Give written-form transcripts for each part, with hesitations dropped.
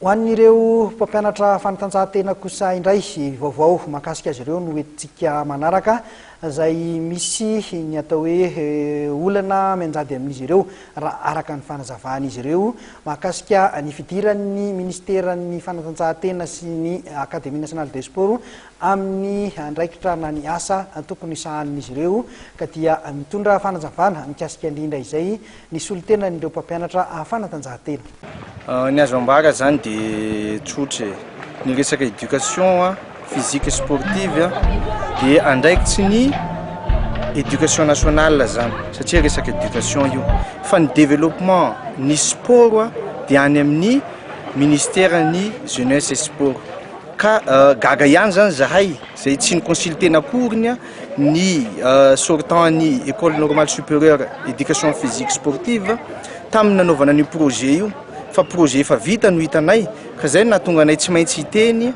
Ho an'ireo mpampianatra fanatanjahantena kosa indray vaovao mahakasika azy ireo no entintsika manaraka izay misy ny atao hoe olana mianjady amin'izy ireo raha araka ny fanazavahan'izy ireo mahakasika ny fidiran'ny ministeran'ny fanatanjahantena sy ny Académie nationale des sports amin'ny andraikitra na ny asa tokony sahanin'izy ireo ka dia mitondra fanazavana mikasika indrindra izay ny solotenan'ireo mpampianatra fanatanjahantena. Ny azo ambara zany dia tsotra ny resaka éducation physique sportive dia andraikitsy ny éducation nationale zany satria resaka éducation io fa ny développement ny sport dia any amin'ny ministère ny jeunesse et sport ka gaga ihany zany zahay zay tsy ny consulté nakoriny ny sortant ny école normale supérieure éducation physique sportive tamin'ny nanaovana ny projet io fa projet efa vita no hitanay ka zay nahatonga anay tsy maintsy hiteny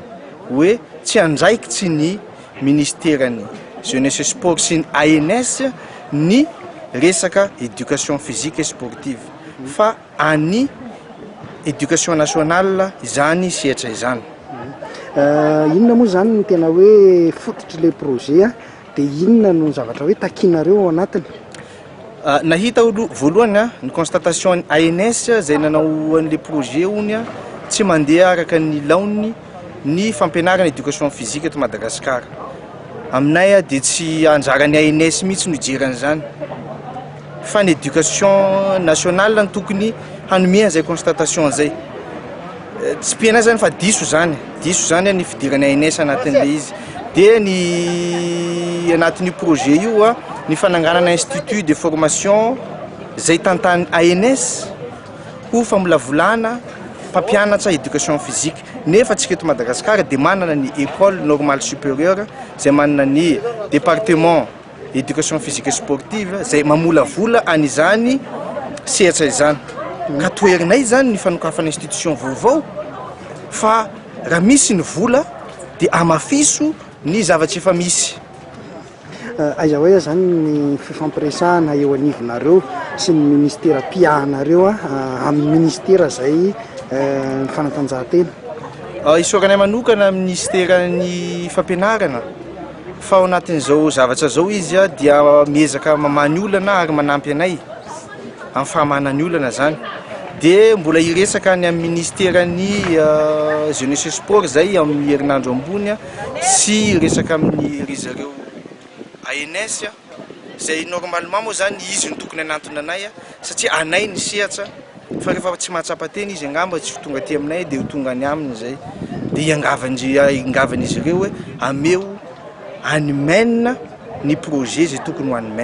hoe tsy andraikitsy ny ministère ny jeunesse et sport sy ny ANS ny resaka éducation physique et sportive fa any éducation nationale izany sehatra izany. Inona moa zany ny tena hoe fototry le projet dia inona no zavatra hoe takinareo ao anatiny? Nahita voalohany ny constatation ANS zay nanao an'le projet ony tsy mandeha araka ny laony ny fampianarana éducation physique eto Madagasikara. Aminay dia tsy anjarany ANS mihitsy no ijeran'izany fa ny éducation nationale ny tokony hanome an'izay constatation zay. Tsy piana zany fa diso zany ny fidirany ANS anatin'le izy dia ny anatin'io projet io ny fananganana institut de formation zay tantany ANS ho famolavolana mpampianatra éducation physique nefa tsika eto Madagasikara dia manana ny école normale supérieure zay manana ny département éducation physique et sportive zay mamolavola an'izany sehatra izany ka toerinay zany ny fanokafana institution vaovao fa raha misy ny vola dia amafiso ny zavatra efa misy. Aiza hoe zany ny fifampiresahana eo anivinareo sy ny ministera piahanareo amin'ny ministera zay ny fanatanjahantena? Isoranay manokana ministera ny fampianarana fa ao anatin'izao zavatra zao izy dia miezaka mamany olana ary manampy anay amin'ny fahamanany olana zany dia mbola iresaka ny amin'ny ministera ny jeunesse et sport zay amin'ny herinandro ambony sy resaka amin'ny rizareo ANS zay normalement moa zany izy ny tokony anantona anay satria anay ny sehatra fa rehefa tsy mahatsapa teny izy angamba tsy tonga aty aminay dia ho tonga any aminy zay dia iangavan'izy ireo hoe ameo anymène ny projet zay tokony ho anymène.